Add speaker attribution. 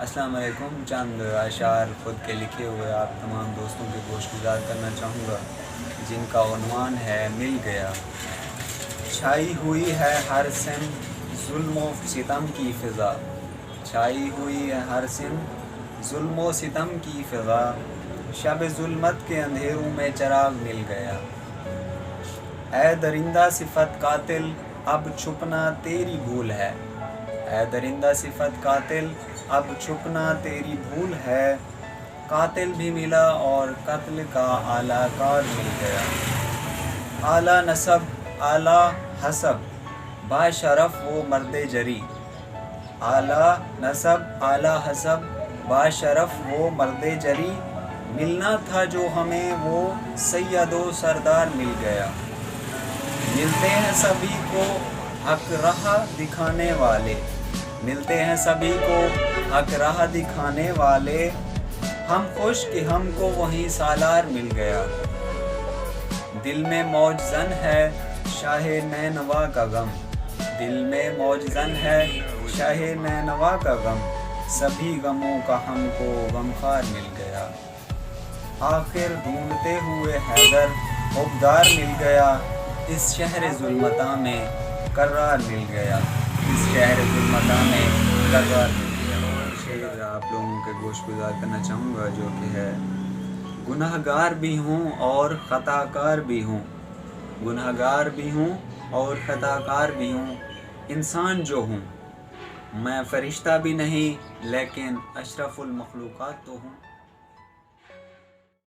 Speaker 1: السلام علیکم۔ چند اشعار خود کے لکھے ہوئے آپ تمام دوستوں کے گوش گزار کرنا چاہوں گا، جن کا عنوان ہے مل گیا۔ چھائی ہوئی ہے ہر سمت ظلم و ستم کی فضا، چھائی ہوئی ہے ہر سمت ظلم و ستم کی فضا، شب ظلمت کے اندھیروں میں چراغ مل گیا۔ اے درندہ صفت قاتل اب چھپنا تیری بھول ہے، اے درندہ صفت قاتل اب چھپنا تیری بھول ہے، قاتل بھی ملا اور قتل کا اعلیٰ کار مل گیا۔ اعلیٰ نسب اعلیٰ حسب باشرف وہ مرد جری، اعلیٰ نسب اعلیٰ حسب باشرف وہ مرد جری، ملنا تھا جو ہمیں وہ سید و سردار مل گیا۔ ملتے ہیں سبھی کو حق راہ دکھانے والے، ملتے ہیں سبھی کو حق راہ دکھانے والے، ہم خوش کہ ہم کو وہیں سالار مل گیا۔ دل میں موج زن ہے شاہ نینوا کا غم، دل میں موج زن ہے شاہ نینوا کا غم، سبھی غموں کا ہم کو غمخوار مل گیا۔ آخر ڈھونڈتے ہوئے حیدر حبدار مل گیا، اس شہر ظلمتاں میں قرار مل گیا، اس شہر ظلمتاں میں قرار مل گیا۔ شعر آپ لوگوں کے گوش گزار کرنا چاہوں گا، جو کہ ہے: گناہ گار بھی ہوں اور خطا کار بھی ہوں، گناہ گار بھی ہوں اور خطا کار بھی ہوں، انسان جو ہوں، میں فرشتہ بھی نہیں لیکن اشرف المخلوقات تو ہوں۔